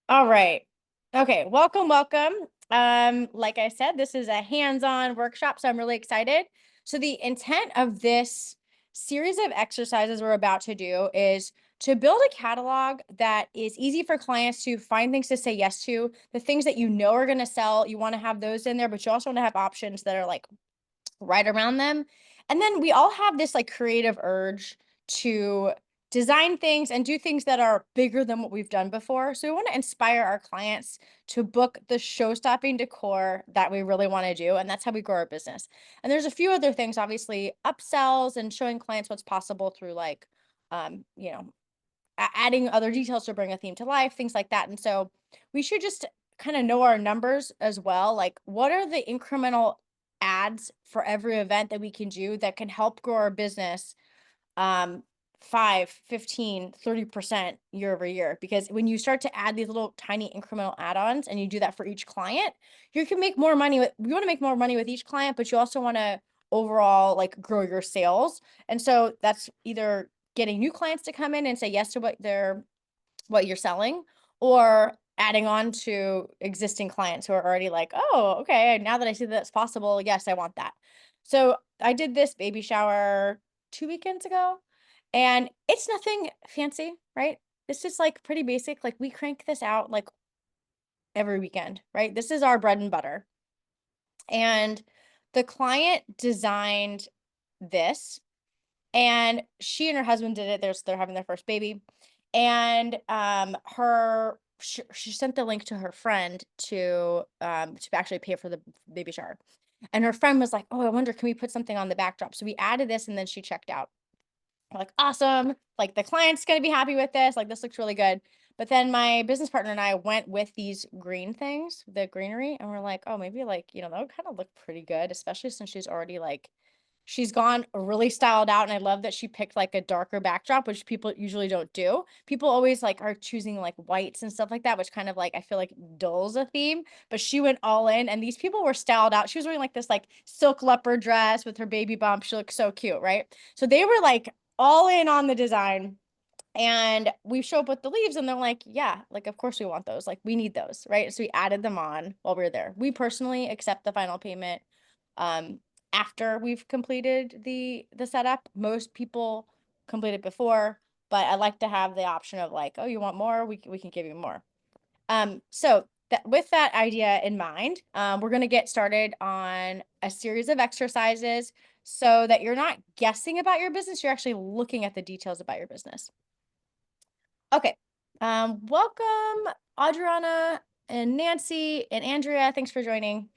All right. Okay, welcome. Like I said, this is a hands-on workshop, so I'm really excited. So the intent of this series of exercises we're about to do is to build a catalog that is easy for clients to find things to say yes to, the things that you know are going to sell. You want to have those in there, but you also want to have options that are like right around them. And then we all have this like creative urge to design things and do things that are bigger than what we've done before. So we want to inspire our clients to book the show-stopping decor that we really want to do. And that's how we grow our business. And there's a few other things, obviously, upsells and showing clients what's possible through like, you know, adding other details to bring a theme to life, things like that. And so we should just kind of know our numbers as well. Like, what are the incremental ads for every event that we can do that can help grow our business 5, 15, 30% year over year? Because when you start to add these little tiny incremental add-ons and you do that for each client, you can make more money with, you want to make more money with each client, but you also want to overall like grow your sales. And so that's either getting new clients to come in and say yes to what you're selling, or adding on to existing clients who are already like, oh, okay, now that I see that it's possible, yes, I want that. So I did this baby shower 2 weekends ago, and it's nothing fancy, right? It's just like pretty basic. Like we crank this out like every weekend, right? This is our bread and butter. And the client designed this, and she and her husband did it. They're having their first baby, and she sent the link to her friend to actually pay for the baby shower. And her friend was like, "Oh, I wonder, can we put something on the backdrop?" So we added this, and then she checked out. We're like, awesome. Like the client's gonna be happy with this. Like this looks really good. But then my business partner and I went with these green things, the greenery, and we're like, oh, maybe like, that would kind of look pretty good, especially since she's already like, she's gone really styled out. And I love that she picked like a darker backdrop, which people usually don't do. People always like are choosing like whites and stuff like that, which kind of like I feel like dulls a theme. But she went all in, and these people were styled out. She was wearing like this like silk leopard dress with her baby bump. She looked so cute, right? So they were like all in on the design. And we show up with the leaves, and they're like, yeah, like, of course we want those. Like, we need those, right? So we added them on while we were there. We personally accept the final payment um, after we've completed the setup. Most people complete it before, but I like to have the option of like, oh, you want more? We can give you more. So with that idea in mind, we're going to get started on a series of exercises so that you're not guessing about your business, you're actually looking at the details about your business. Okay. Welcome, Adriana and Nancy and Andrea. Thanks for joining.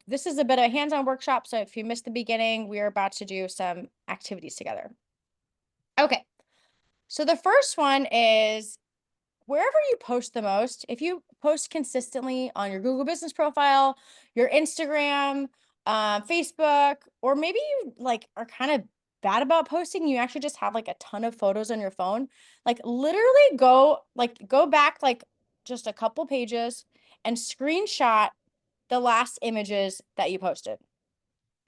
This is a bit of a hands-on workshop, so if you missed the beginning, we are about to do some activities together. Okay. So the first one is wherever you post the most. If you post consistently on your Google business profile, your Instagram, Facebook, or maybe you like are kind of bad about posting, you actually just have like a ton of photos on your phone, like literally go back like just a couple pages and screenshot the last images that you posted.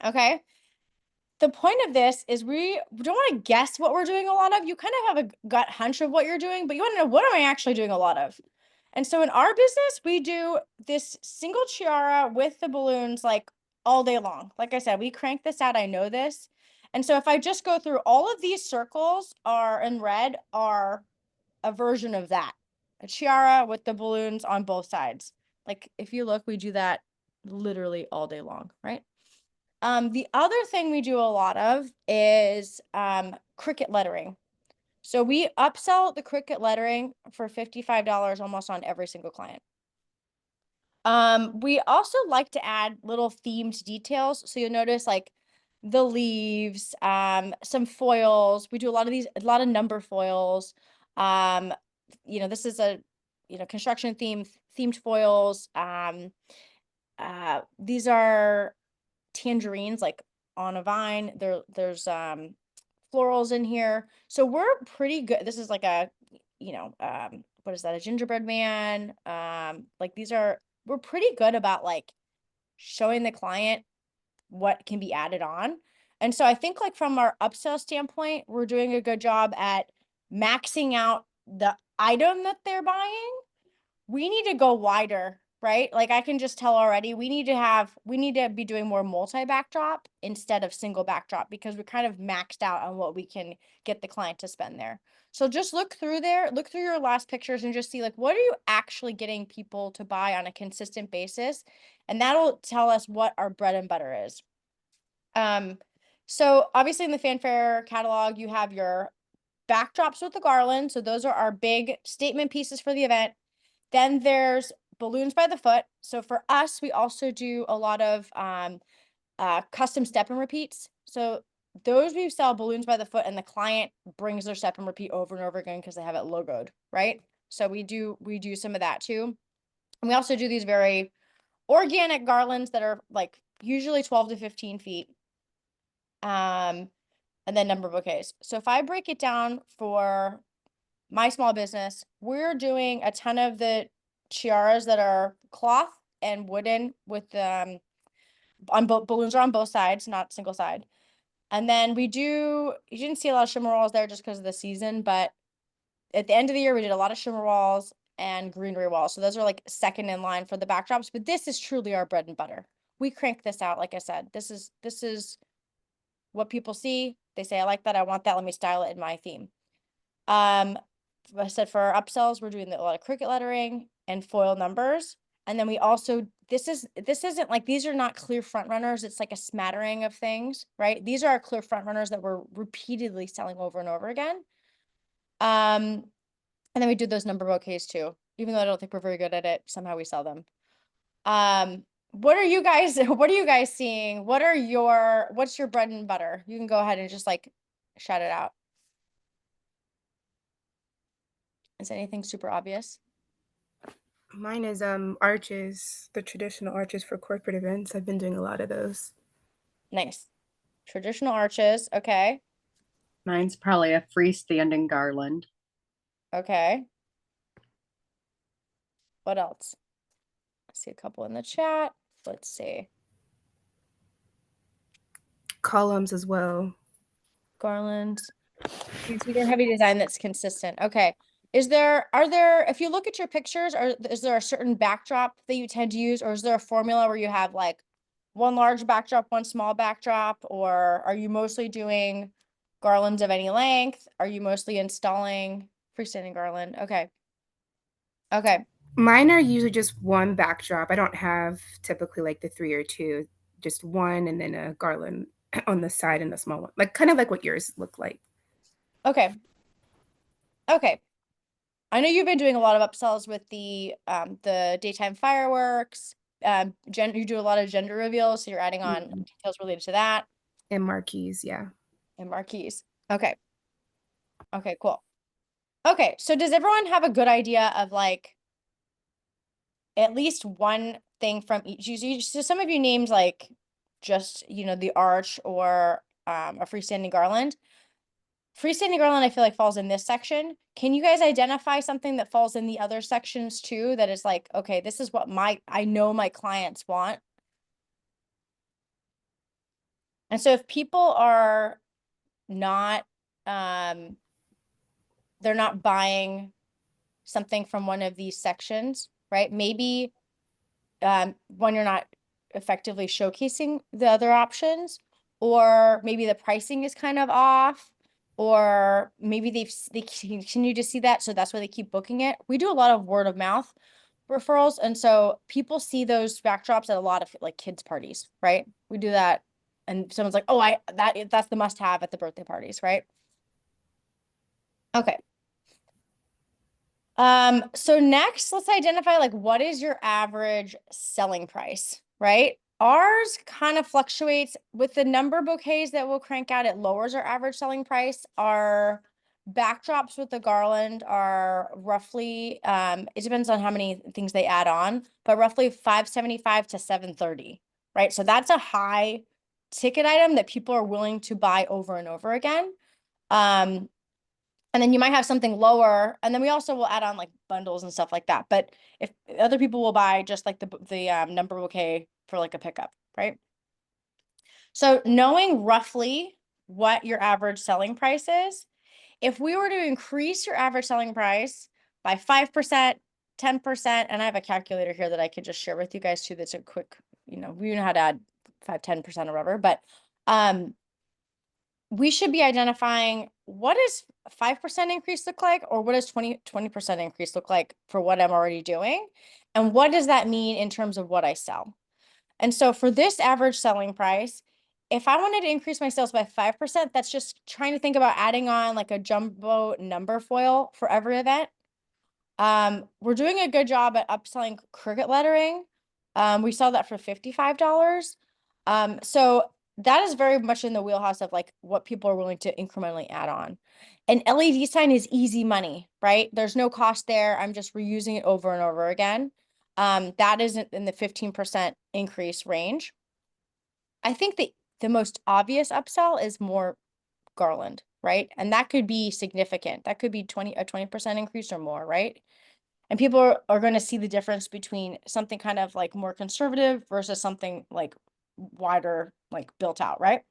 Okay. The point of this is we don't want to guess what we're doing a lot of. You kind of have a gut hunch of what you're doing, but you want to know, what am I actually doing a lot of? And so in our business, we do this single tiara with the balloons like all day long. Like I said, we crank this out. I know this. And so if I just go through, all of these circles are in red, are a version of that, a tiara with the balloons on both sides. Like if you look, we do that literally all day long, right? The other thing we do a lot of is Cricut lettering. So we upsell the Cricut lettering for $55 almost on every single client. We also like to add little themed details. So you'll notice like the leaves, some foils. We do a lot of number foils. This is a, construction themed foils. These are tangerines like on a vine. There's florals in here. So we're pretty good. This is like a, what is that? A gingerbread man. We're pretty good about like showing the client what can be added on. And so I think like from our upsell standpoint, we're doing a good job at maxing out the item that they're buying we need to go wider, right? Like I can just tell already, we need to be doing more multi-backdrop instead of single backdrop because we're kind of maxed out on what we can get the client to spend there. So just look through your last pictures and just see like, what are you actually getting people to buy on a consistent basis? And that'll tell us what our bread and butter is. So obviously in the Fanfaire catalog, you have your backdrops with the garland. So those are our big statement pieces for the event. Then there's balloons by the foot. So for us, we also do a lot of custom step and repeats. So those we sell balloons by the foot and the client brings their step and repeat over and over again because they have it logoed, right? So we do some of that too. And we also do these very organic garlands that are like usually 12 to 15 feet. And then number bouquets. So if I break it down for my small business, we're doing a ton of the tiaras that are cloth and wooden with balloons are on both sides, not single side. And then you didn't see a lot of shimmer walls there just because of the season, but at the end of the year, we did a lot of shimmer walls and greenery walls. So those are like second in line for the backdrops, but this is truly our bread and butter. We crank this out. Like I said, this is what people see. They say, I like that. I want that. Let me style it in my theme. I said for our upsells, we're doing a lot of Cricut lettering and foil numbers. And then we also, this isn't like, these are not clear front runners. It's like a smattering of things, right? These are our clear front runners that we're repeatedly selling over and over again. And then we do those number bouquets too. Even though I don't think we're very good at it, somehow we sell them. What are you guys seeing? What's your bread and butter? You can go ahead and just like shout it out. Is anything super obvious? Mine is arches, the traditional arches for corporate events. I've been doing a lot of those. Nice. Traditional arches. Okay. Mine's probably a freestanding garland. Okay. What else? I see a couple in the chat. Let's see. Columns as well. Garlands. It's either heavy design that's consistent. Okay. If you look at your pictures, is there a certain backdrop that you tend to use, or is there a formula where you have like one large backdrop, one small backdrop, or are you mostly doing garlands of any length? Are you mostly installing freestanding garland? Okay. Okay. Mine are usually just one backdrop. I don't have typically like the 3 or 2, just one and then a garland on the side and a small one. Like kind of like what yours look like. Okay. Okay. I know you've been doing a lot of upsells with the daytime fireworks. You do a lot of gender reveals, so you're adding on details related to that. And marquees, yeah. And marquees. Okay. Okay, cool. Okay, so does everyone have a good idea of like at least one thing from each? So some of you named like just, the arch or a freestanding garland. Freestanding garland, I feel like falls in this section. Can you guys identify something that falls in the other sections too? That is like, okay, this is what I know my clients want. And so if people are not, they're not buying something from one of these sections, right? Maybe when you're not effectively showcasing the other options, or maybe the pricing is kind of off, or maybe they continue to see that, so that's why they keep booking it. We do a lot of word of mouth referrals, and so people see those backdrops at a lot of like kids parties, right? We do that, and someone's like, oh, that's the must have at the birthday parties, right? Okay. So next, let's identify like what is your average selling price, right? Ours kind of fluctuates with the number bouquets that we'll crank out. It lowers our average selling price. Our backdrops with the garland are roughly, it depends on how many things they add on, but roughly $575 to $730, right? So that's a high ticket item that people are willing to buy over and over again. And then you might have something lower, and then we also will add on like bundles and stuff like that. But if other people will buy just like the number bouquet for like a pickup, right? So knowing roughly what your average selling price is, if we were to increase your average selling price by 5%, 10%, and I have a calculator here that I could just share with you guys too. That's a quick, we know how to add 5, 10% or whatever, but we should be identifying what does 5% increase look like, or what does 20% increase look like for what I'm already doing? And what does that mean in terms of what I sell? And so for this average selling price, if I wanted to increase my sales by 5%, that's just trying to think about adding on like a jumbo number foil for every event. We're doing a good job at upselling Cricut lettering. We sell that for $55. So that is very much in the wheelhouse of like what people are willing to incrementally add on. An LED sign is easy money, right? There's no cost there. I'm just reusing it over and over again. That isn't in the 15% increase range. I think the most obvious upsell is more garland, right? And that could be significant. That could be a 20% increase or more, right? And people are going to see the difference between something kind of like more conservative versus something like wider, like built out, right?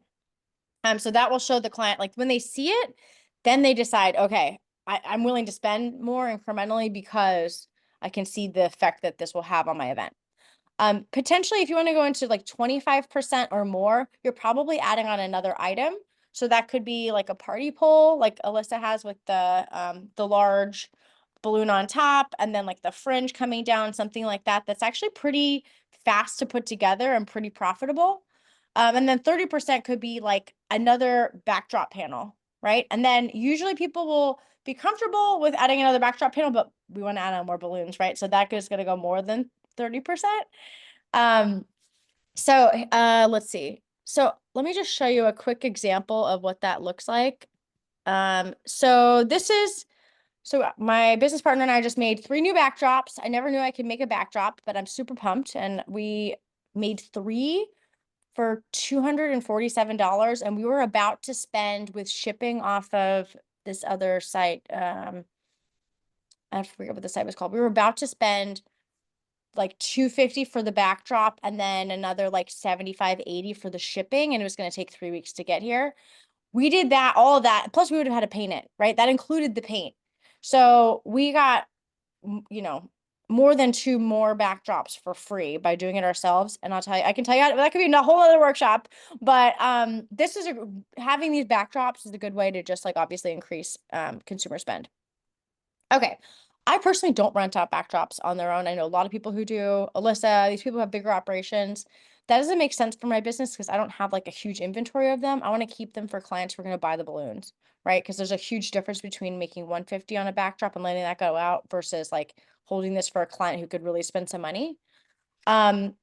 So that will show the client, like when they see it, then they decide, okay, I'm willing to spend more incrementally because I can see the effect that this will have on my event. Potentially, if you want to go into like 25% or more, you're probably adding on another item. So that could be like a party pole, like Alyssa has with the large balloon on top, and then like the fringe coming down, something like that. That's actually pretty fast to put together and pretty profitable. And then 30% could be like another backdrop panel, right? And then usually people will be comfortable with adding another backdrop panel, but we want to add on more balloons, right? So that is going to go more than 30%. Let's see. So let me just show you a quick example of what that looks like. So my business partner and I just made 3 new backdrops. I never knew I could make a backdrop, but I'm super pumped. And we made 3 for $247. And we were about to spend with shipping off of this other site. I forget what the site was called. We were about to spend like $250 for the backdrop and then another like $75-80 for the shipping. And it was going to take 3 weeks to get here. We did that, all of that. Plus we would have had to paint it, right? That included the paint. So we got, more than 2 more backdrops for free by doing it ourselves. And I can tell you, that could be a whole other workshop, but having these backdrops is a good way to just like obviously increase consumer spend. Okay. I personally don't rent out backdrops on their own. I know a lot of people who do. Alyssa, these people have bigger operations. That doesn't make sense for my business because I don't have like a huge inventory of them. I want to keep them for clients who are going to buy the balloons, right? Because there's a huge difference between making $150 on a backdrop and letting that go out versus like holding this for a client who could really spend some money. So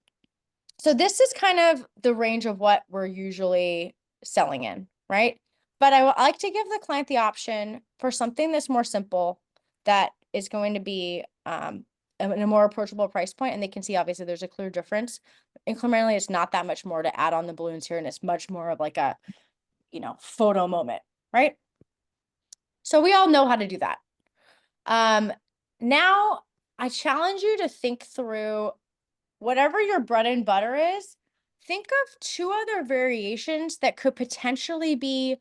this is kind of the range of what we're usually selling in, right? But I like to give the client the option for something that's more simple, that is going to be in a more approachable price point, and they can see obviously there's a clear difference. Incrementally, it's not that much more to add on the balloons here, and it's much more of like a photo moment, right? So we all know how to do that. Now I challenge you to think through whatever your bread and butter is. Think of 2 other variations that could potentially be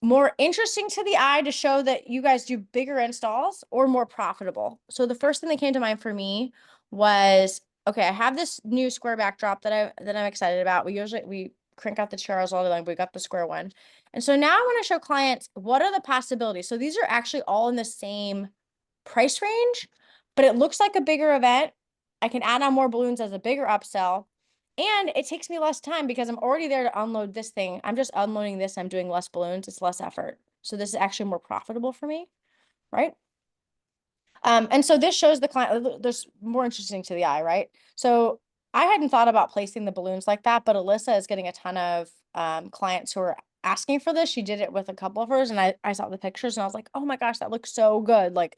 more interesting to the eye to show that you guys do bigger installs or more profitable. So the first thing that came to mind for me was, okay, I have this new square backdrop that I'm excited about. We crank out the chairs all the time. We got the square one. And so now I want to show clients what are the possibilities. So these are actually all in the same price range, but it looks like a bigger event. I can add on more balloons as a bigger upsell. And it takes me less time because I'm already there to unload this thing. I'm just unloading this. I'm doing less balloons. It's less effort. So this is actually more profitable for me, right? And so this shows the client, there's more interesting to the eye, right? So I hadn't thought about placing the balloons like that, but Alyssa is getting a ton of clients who are asking for this. She did it with a couple of hers, and I saw the pictures and I was like, oh my gosh, that looks so good. Like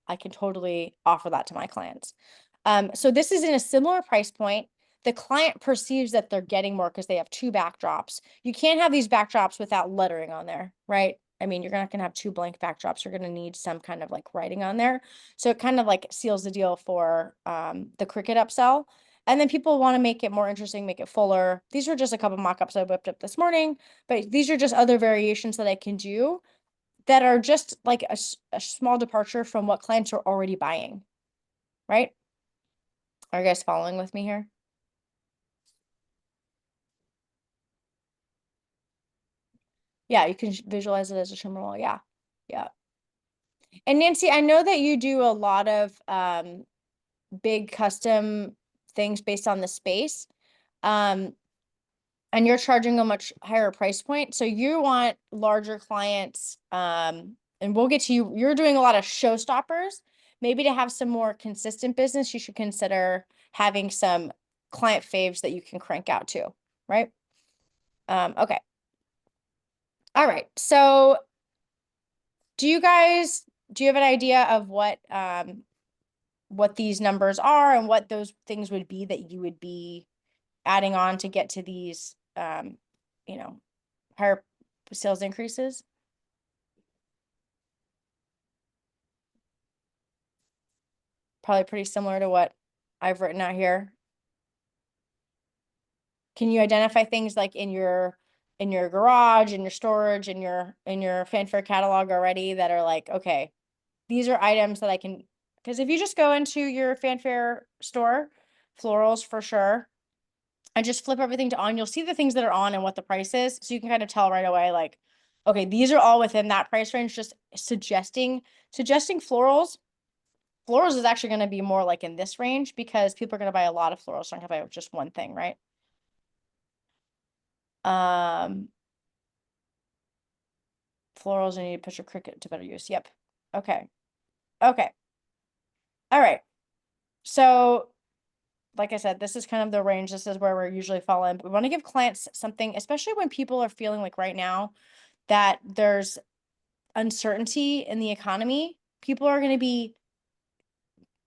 I can totally offer that to my clients. So this is in a similar price point. The client perceives that they're getting more because they have 2 backdrops. You can't have these backdrops without lettering on there, right? I mean, you're not going to have 2 blank backdrops. You're going to need some kind of like writing on there. So it kind of like seals the deal for the Cricut upsell. And then people want to make it more interesting, make it fuller. These are just a couple mock-ups I whipped up this morning, but these are just other variations that I can do that are just like a small departure from what clients are already buying. right? Are you guys following with me here? Yeah, you can visualize it as a trim roll. Yeah. Yeah. And Nancy, I know that you do a lot of big custom things based on the space. And you're charging a much higher price point. So you want larger clients. And we'll get to you. You're doing a lot of showstoppers. Maybe to have some more consistent business, you should consider having some client faves that you can crank out to, right? Okay. All right. So do you have an idea of what these numbers are and what those things would be that you would be adding on to get to these, you know, higher sales increases? Probably pretty similar to what I've written out here. Can you identify things like in your garage, in your storage, in your Fanfaire catalog already that are like, okay, these are items that I can, because if you just go into your Fanfaire store, florals for sure, and just flip everything to on, you'll see the things that are on and what the price is. So you can kind of tell right away, like, okay, these are all within that price range. Just suggesting florals. Florals is actually going to be more like in this range because people are going to buy a lot of florals. So I'm going to buy just one thing, right? Florals, and you need to put your cricket to better use. Yep. Okay. Okay. All right. So like I said, this is kind of the range. This is where we're usually falling. But we want to give clients something, especially when people are feeling like right now that there's uncertainty in the economy. People are going to be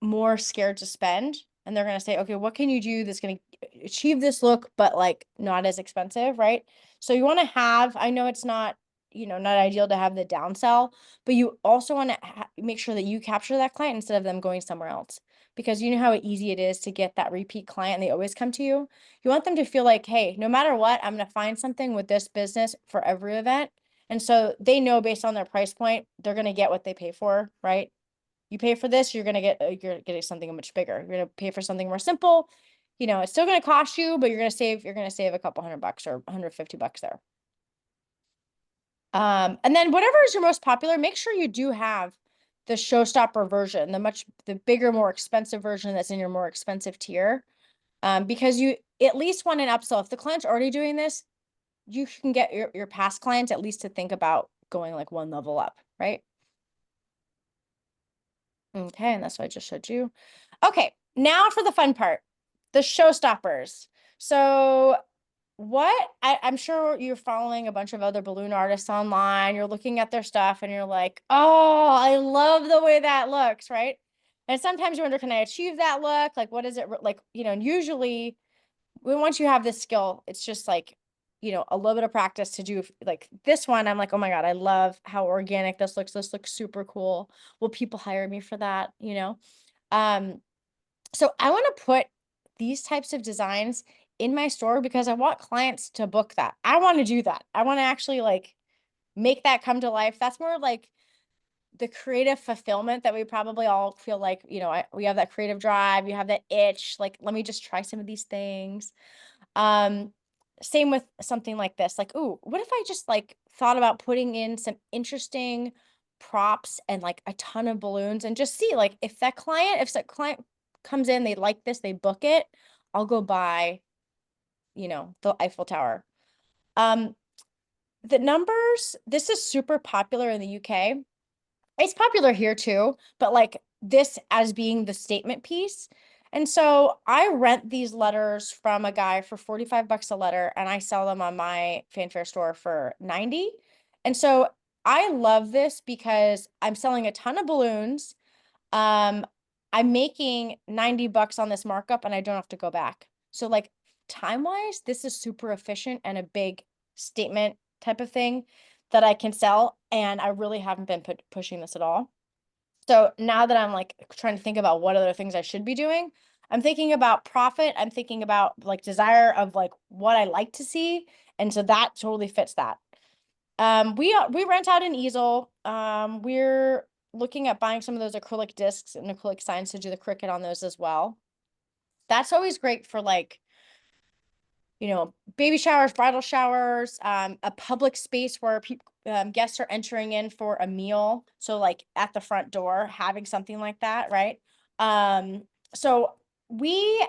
more scared to spend, and they're going to say, okay, what can you do that's going to achieve this look, but like not as expensive, right? So you want to have, I know it's not, not ideal to have the downsell, but you also want to make sure that you capture that client instead of them going somewhere else. Because you know how easy it is to get that repeat client and they always come to you. You want them to feel like, hey, no matter what, I'm going to find something with this business for every event. And so they know based on their price point, they're going to get what they pay for, right? You pay for this, you're getting something much bigger. You're going to pay for something more simple. It's still going to cost you, but you're going to save a couple $100 or $150 there. And then whatever is your most popular, make sure you do have the showstopper version, the bigger, more expensive version that's in your more expensive tier. Because you at least want an upsell. If the client's already doing this, you can get your past clients at least to think about going like one level up, right? Okay, and that's what I just showed you. Okay, now for the fun part, the showstoppers. So I'm sure you're following a bunch of other balloon artists online. You're looking at their stuff and you're like, oh, I love the way that looks, right? And sometimes you wonder, can I achieve that look? Like, what is it like? And usually once you have this skill, it's just like, a little bit of practice to do like this one. I'm like, oh my God, I love how organic this looks. This looks super cool. Will people hire me for that? So I want to put these types of designs in my store because I want clients to book that. I want to do that. I want to actually like make that come to life. That's more like the creative fulfillment that we probably all feel like, we have that creative drive, you have that itch, like, let me just try some of these things. Same with something like this, like, ooh, what if I just like thought about putting in some interesting props and like a ton of balloons and just see like if that client comes in, they like this, they book it, I'll go buy, the Eiffel Tower. The numbers, this is super popular in the UK. It's popular here too, but like this as being the statement piece. And so I rent these letters from a guy for $45 a letter and I sell them on my Fanfaire store for 90. And so I love this because I'm selling a ton of balloons. I'm making $90 on this markup and I don't have to go back. So like time-wise, this is super efficient and a big statement type of thing that I can sell. And I really haven't been pushing this at all. So now that I'm like trying to think about what other things I should be doing, I'm thinking about profit. I'm thinking about like desire of like what I like to see. And so that totally fits that. We rent out an easel. We're looking at buying some of those acrylic discs and acrylic signs to do the Cricut on those as well. That's always great for like, you know, baby showers, bridal showers, a public space where people, guests are entering in for a meal. So like at the front door, having something like that, right? So we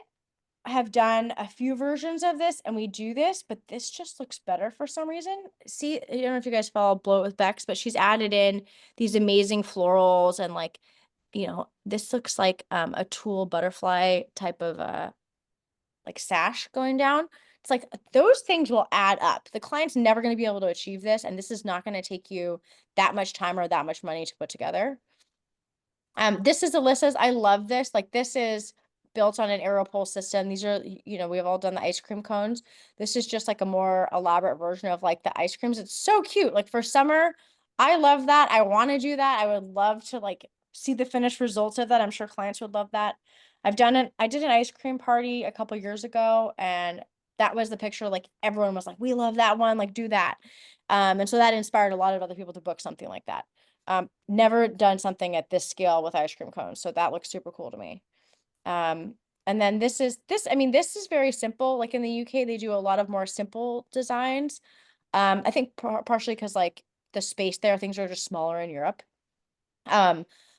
have done a few versions of this and we do this, but this just looks better for some reason. See, I don't know if you guys follow Blow It with Bex, but she's added in these amazing florals and like, you know, this looks like a tulle butterfly type of like sash going down. It's like those things will add up. The client's never going to be able to achieve this, and this is not going to take you that much time or that much money to put together. This is Alyssa's. I love this. Like this is built on an Aeropole system. These are, you know, we've all done the ice cream cones. This is just like a more elaborate version of like the ice creams. It's so cute. Like for summer, I love that. I want to do that. I would love to like see the finished results of that. I'm sure clients would love that. I did an ice cream party a couple years ago, and that was the picture. Like everyone was like, we love that one, like do that. And so that inspired a lot of other people to book something like that. Never done something at this scale with ice cream cones. So that looks super cool to me. And then I mean, this is very simple. Like in the UK, they do a lot of more simple designs. I think partially because like the space there, things are just smaller in Europe.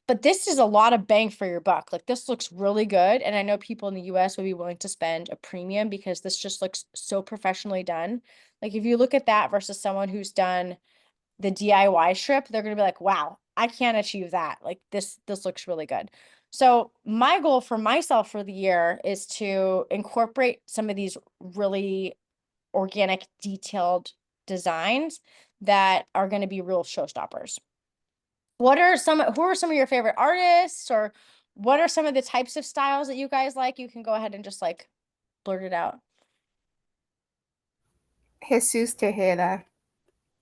But this is a lot of bang for your buck. Like this looks really good. And I know people in the US would be willing to spend a premium because this just looks so professionally done. Like if you look at that versus someone who's done the DIY strip, they're going to be like, wow, I can't achieve that. Like this looks really good. So my goal for myself for the year is to incorporate some of these really organic, detailed designs that are going to be real showstoppers. Who are some of your favorite artists, or what are some of the types of styles that you guys like? You can go ahead and just like blurt it out. Jesus Tejeda,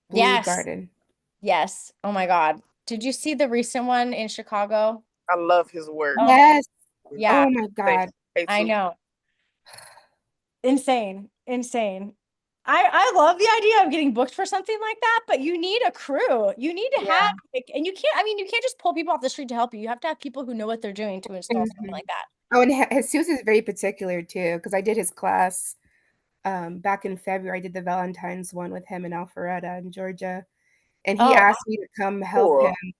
Blue Yes. Garden. Yes. Oh my God. Did you see the recent one in Chicago? I love his work. Oh, Yes. yeah, Oh my God. I know. Insane. Insane. I love the idea of getting booked for something like that, but you need a crew. You need to have, like, and you can't just pull people off the street to help you. You have to have people who know what they're doing to install something like that. Oh, and Jesus is very particular too, because I did his class back in February. I did the Valentine's one with him in Alpharetta in Georgia. And he Oh, asked me to come help Cool. him,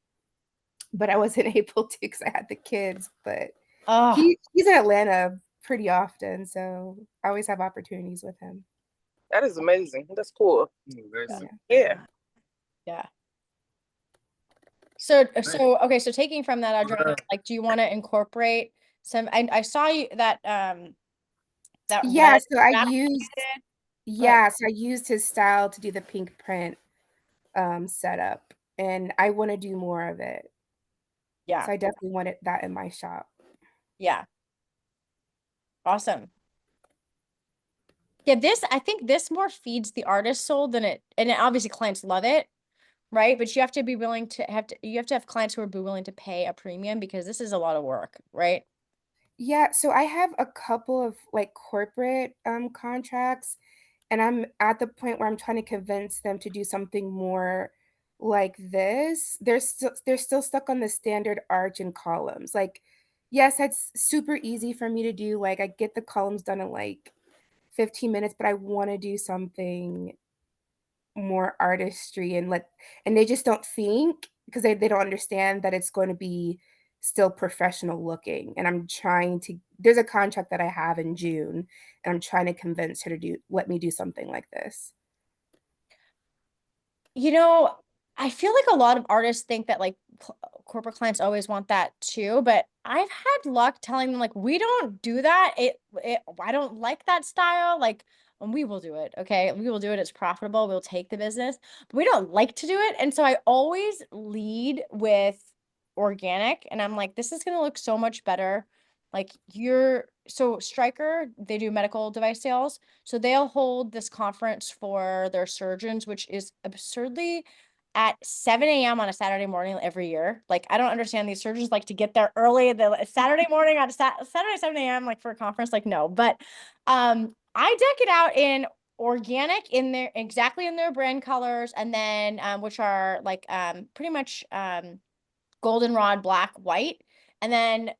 but I wasn't able to because I had the kids. But oh, he's in Atlanta pretty often, so I always have opportunities with him. That is amazing. That's cool. Yeah. Yeah. yeah. So okay, so taking from that, Adriana, like, do you want to incorporate some? I saw you that that Yeah, red so I wrap used you did, but yeah, so I used his style to do the pink print setup, and I want to do more of it. yeah, So I definitely wanted that in my shop. yeah, awesome. Yeah, I think this more feeds the artist soul than and obviously clients love it, right? But you have to be willing to have clients who are be willing to pay a premium because this is a lot of work, right? Yeah, so I have a couple of like corporate contracts, and I'm at the point where I'm trying to convince them to do something more like this. They're still stuck on the standard arch and columns. Like, yes, that's super easy for me to do. Like I get the columns done in like 15 minutes, but I want to do something more artistry and they just don't think because they don't understand that it's going to be still professional looking. And there's a contract that I have in June, and I'm trying to convince her to let me do something like this. You know, I feel like a lot of artists think that like corporate clients always want that too, but I've had luck telling them like we don't do that. I don't like that style. Like, and we will do it. Okay, we will do it. It's profitable. We'll take the business, but we don't like to do it. And so I always lead with organic, and I'm like, this is gonna look so much better. Like so Stryker, they do medical device sales. So they'll hold this conference for their surgeons, which is absurdly at 7 a.m. on a Saturday morning every year. Like, I don't understand, these surgeons like to get there early the Saturday morning on Saturday, 7 a.m. like for a conference. Like, no, but I deck it out in organic exactly in their brand colors, and then which are like pretty much goldenrod, black, white. And then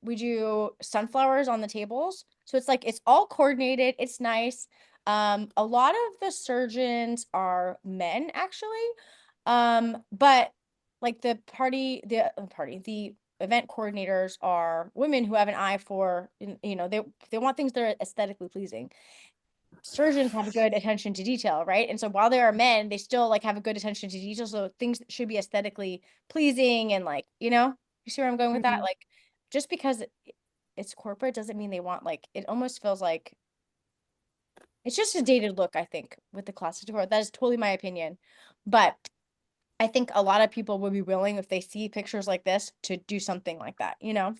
we do sunflowers on the tables. So it's like, it's all coordinated. It's nice. A lot of the surgeons are men actually. But like the event coordinators are women who have an eye for, they want things that are aesthetically pleasing. Surgeons have a good attention to detail, right? And so while they are men, they still like have a good attention to detail. So things should be aesthetically pleasing and like, you see where I'm going with that? Mhm. Like just because it's corporate doesn't mean they want like, it almost feels like it's just a dated look, I think, with the classic decor. That is totally my opinion. But I think a lot of people would be willing if they see pictures like this to do something like that, Okay.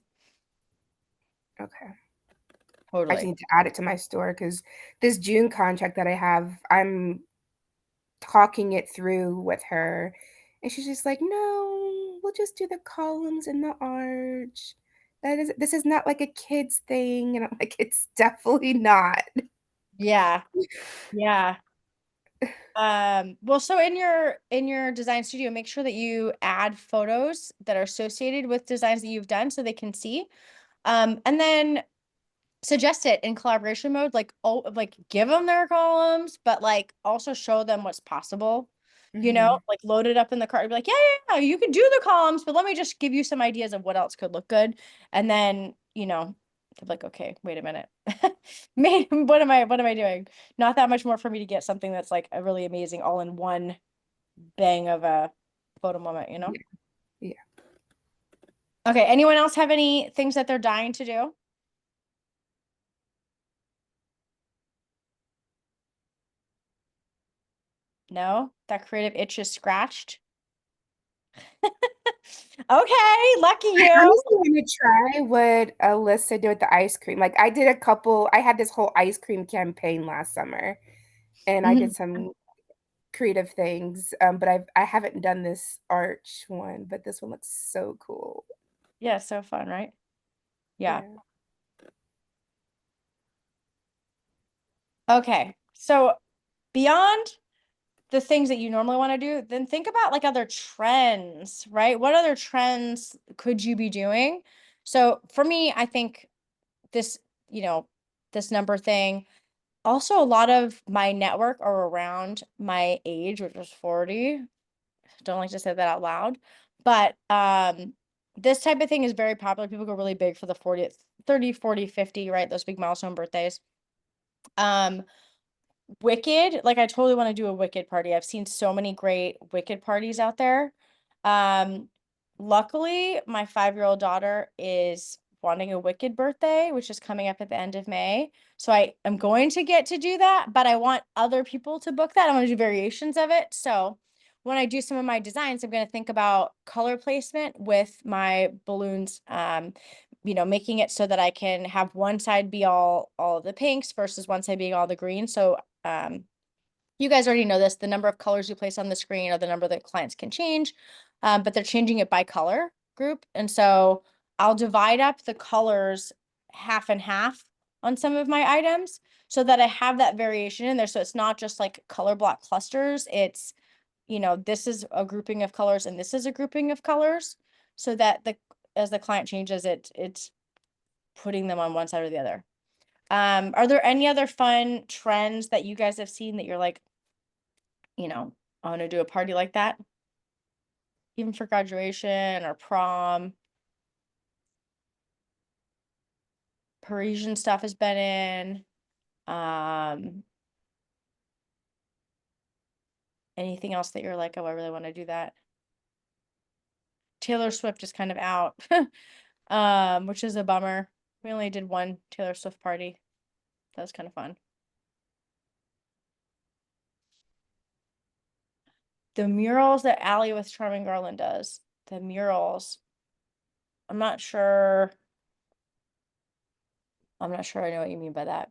I just Totally. need to add it to my store because this June contract that I have, I'm talking it through with her, and she's just like, "No, we'll just do the columns and the arch. This is not like a kids thing." And I'm like, "It's definitely not." Yeah. Yeah. Well, so in your design studio, make sure that you add photos that are associated with designs that you've done so they can see. And then suggest it in collaboration mode, like give them their columns, but like also show them what's possible. Mhm. Like load it up in the cart and be like, yeah, yeah, yeah, you can do the columns, but let me just give you some ideas of what else could look good. And then, they're like, okay, wait a minute. What am I doing? Not that much more for me to get something that's like a really amazing all in one bang of a photo moment. Yeah, yeah. Okay, anyone else have any things that they're dying to do? No? That creative itch is scratched? Okay, lucky I you. honestly wanna try what Alyssa did with the ice cream. Like, I had this whole ice cream campaign last summer, and I did Mhm. some creative things, but I haven't done this arch one, but this one looks so cool. Yeah, so fun, right? Yeah. Yeah. Okay. So beyond the things that you normally want to do, then think about like other trends, right? What other trends could you be doing? So for me, I think this, you know, this number thing, also a lot of my network are around my age, which is 40. Don't like to say that out loud, but this type of thing is very popular. People go really big for the 40th, 30, 40, 50, right? Those big milestone birthdays. Um, Wicked, like I totally want to do a Wicked party. I've seen so many great Wicked parties out there. Um, Luckily, my 5-year-old daughter is wanting a Wicked birthday, which is coming up at the end of May. So I am going to get to do that, but I want other people to book that. I want to do variations of it. So when I do some of my designs, I'm going to think about color placement with my balloons. Making it so that I can have one side be all of the pinks versus one side being all the green. So you guys already know this, the number of colors you place on the screen or the number that clients can change, but they're changing it by color group. And so I'll divide up the colors half and half on some of my items so that I have that variation in there. So it's not just like color block clusters. It's, this is a grouping of colors and this is a grouping of colors so that as the client changes it's putting them on one side or the other. Are there any other fun trends that you guys have seen that you're like, I want to do a party like that, even for graduation or prom? Parisian stuff has been in. Anything else that you're like, oh, I really want to do that? Taylor Swift is kind of out, which is a bummer. We only did one Taylor Swift party. That was kind of fun. The murals that Allie with Charming Garland does, the murals, I'm not sure. I'm not sure I know what you mean by that.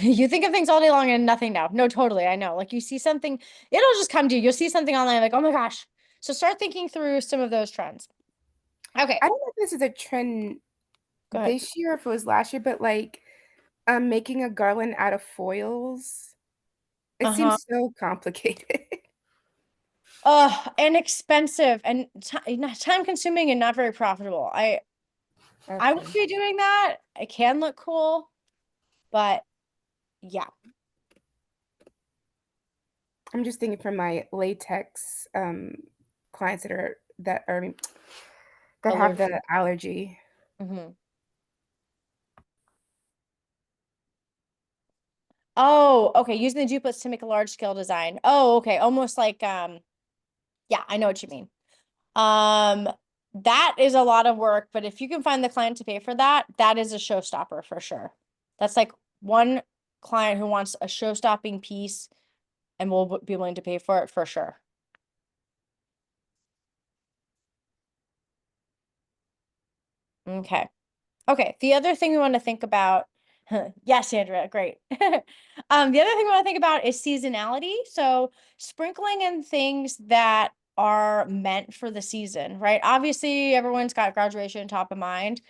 You think of things all day long and nothing now. No, totally. I know. Like you see something, it'll just come to you. You'll see something online like, oh my gosh. So start thinking through some of those trends. Okay, I don't know if this is a trend go ahead. this year or if it was last year, but, like, Making a garland out of foils. It Uh-huh. seems so complicated. Oh, and expensive and time consuming and not very profitable. I would Okay. be doing that. It can look cool, but yeah. I'm just thinking for my latex clients that are that have Allergic. the allergy. Mm-hmm. Oh, okay. Using the duplets to make a large scale design. Oh, okay. Almost like yeah, I know what you mean. Um, that is a lot of work, but if you can find the client to pay for that, that is a showstopper for sure. That's like one client who wants a show-stopping piece and will be willing to pay for it for sure. Okay. Okay. The other thing we want to think about, yes, Andrea, great. The other thing we want to think about is seasonality. So sprinkling in things that are meant for the season, right? Obviously, everyone's got graduation top of mind.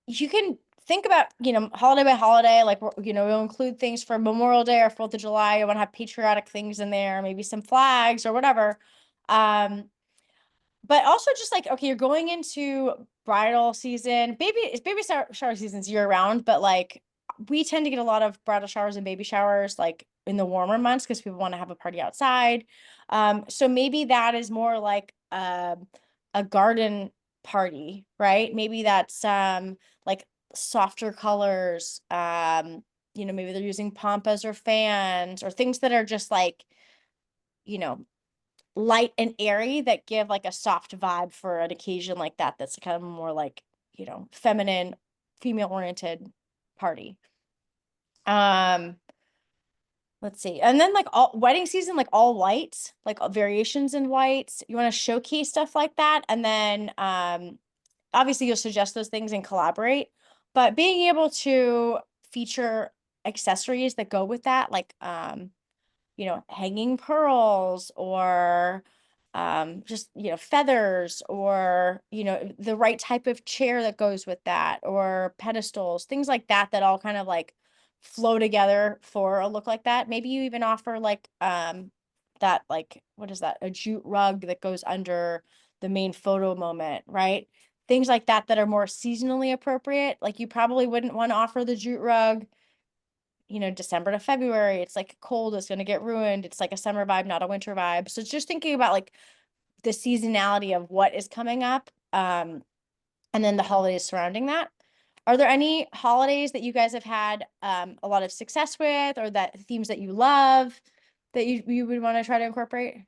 You can think about, holiday by holiday, like, we'll include things for Memorial Day or 4th of July. You want to have patriotic things in there, maybe some flags or whatever. But also just like, okay, you're going into bridal season, baby shower season's year round, but like we tend to get a lot of bridal showers and baby showers like in the warmer months because people want to have a party outside. So maybe that is more like a garden party, right? Maybe that's like softer colors. Maybe they're using pampas or fans or things that are just like, you know, light and airy that give like a soft vibe for an occasion like that. That's kind of more like, feminine, female oriented party. Um, let's see. And then like all wedding season, like all whites, like variations in whites. You want to showcase stuff like that. And then obviously you'll suggest those things and collaborate, but being able to feature accessories that go with that, like hanging pearls or just, feathers or, the right type of chair that goes with that or pedestals, things like that, that all kind of like flow together for a look like that. Maybe you even offer like that, like, what is that? A jute rug that goes under the main photo moment, right? Things like that that are more seasonally appropriate. Like you probably wouldn't want to offer the jute rug December to February. It's like cold, it's going to get ruined. It's like a summer vibe, not a winter vibe. So it's just thinking about like the seasonality of what is coming up, and then the holidays surrounding that. Are there any holidays that you guys have had a lot of success with, or that themes that you love that you would want to try to incorporate?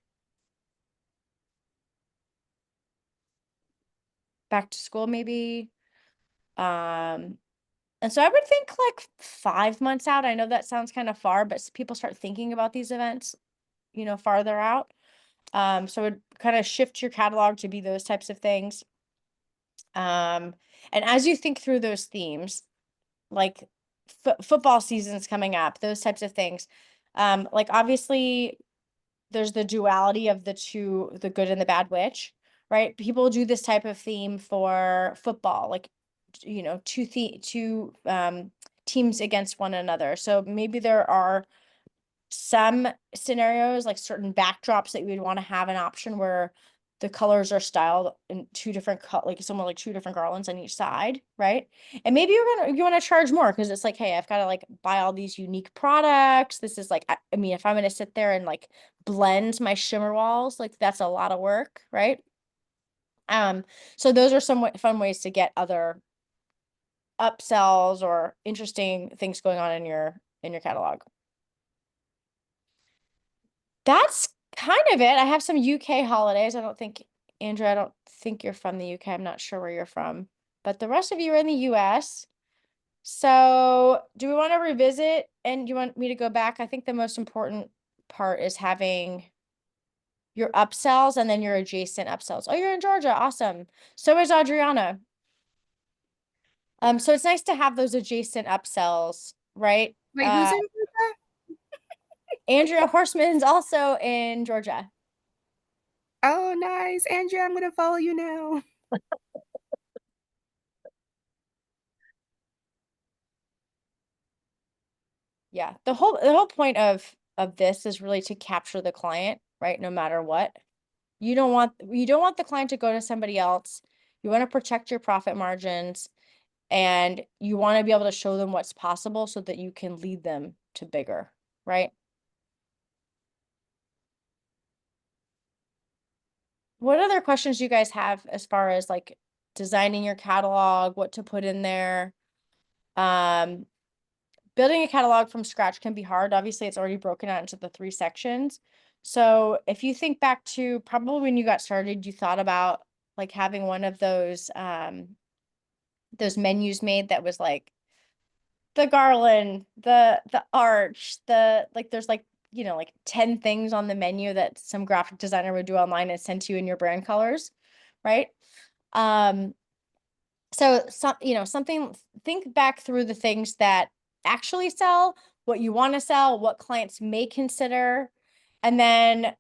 Back to school, maybe. And so I would think like 5 months out. I know that sounds kind of far, but people start thinking about these events, farther out. So it would kind of shift your catalog to be those types of things. And as you think through those themes, like football season's coming up, those types of things, like obviously there's the duality of the two, the good and the bad witch, right? People do this type of theme for football, like, two teams against one another. So maybe there are some scenarios, like certain backdrops, that you would want to have an option where the colors are styled in two different like somewhere like two different garlands on each side, right? And maybe you want to charge more because it's like, hey, I've got to like buy all these unique products. This is like, I mean, if I'm gonna sit there and like blend my shimmer walls, like that's a lot of work, right? So those are some fun ways to get other upsells or interesting things going on in your catalog. That's kind of it. I have some UK holidays. Andrew, I don't think you're from the UK. I'm not sure where you're from, but the rest of you are in the US. So do we want to revisit and you want me to go back? I think the most important part is having your upsells and then your adjacent upsells. Oh, you're in Georgia. Awesome. So is Adriana. So it's nice to have those adjacent upsells, right? Wait, who's in Georgia? Andrea Horseman's also in Georgia. Oh, nice. Andrea, I'm gonna follow you now. Yeah, the whole point of this is really to capture the client, right? No matter what. You don't want the client to go to somebody else. You want to protect your profit margins, and you want to be able to show them what's possible so that you can lead them to bigger, right? What other questions do you guys have as far as like designing your catalog, what to put in there? Building a catalog from scratch can be hard. Obviously, it's already broken out into the 3 sections. So if you think back to probably when you got started, you thought about like having one of those menus made that was like the garland, the arch, like there's like, like 10 things on the menu that some graphic designer would do online and send to you in your brand colors, right? So something, think back through the things that actually sell, what you want to sell, what clients may consider, and then,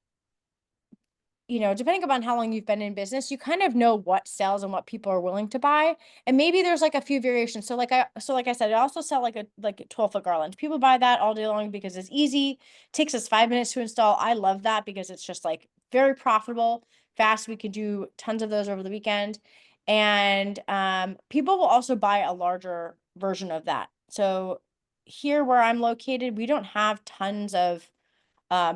depending upon how long you've been in business, you kind of know what sells and what people are willing to buy. And maybe there's like a few variations. So like I said, I also sell like a 12-foot garland. People buy that all day long because it's easy. Takes us 5 minutes to install. I love that because it's just like very profitable, fast. We can do tons of those over the weekend. And people will also buy a larger version of that. So here where I'm located, we don't have tons of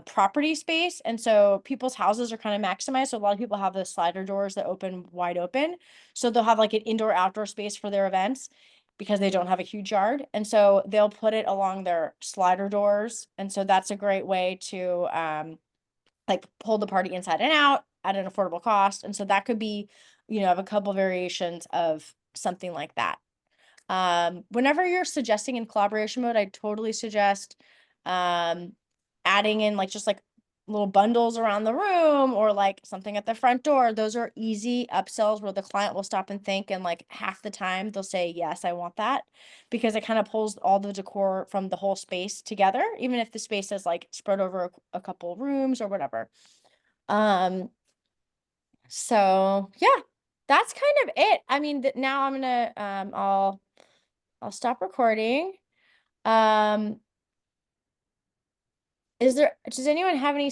property space, and so people's houses are kind of maximized. So a lot of people have the slider doors that open wide open, so they'll have like an indoor outdoor space for their events because they don't have a huge yard, and so they'll put it along their slider doors. And so that's a great way to like pull the party inside and out at an affordable cost. And so that could be, have a couple variations of something like that. Whenever you're suggesting in collaboration mode, I totally suggest adding in like just like little bundles around the room or like something at the front door. Those are easy upsells where the client will stop and think, and like half the time they'll say, yes, I want that, because it kind of pulls all the decor from the whole space together, even if the space is like spread over a couple rooms or whatever. So yeah, that's kind of it. I mean, now I'm gonna I'll stop recording. Does anyone have any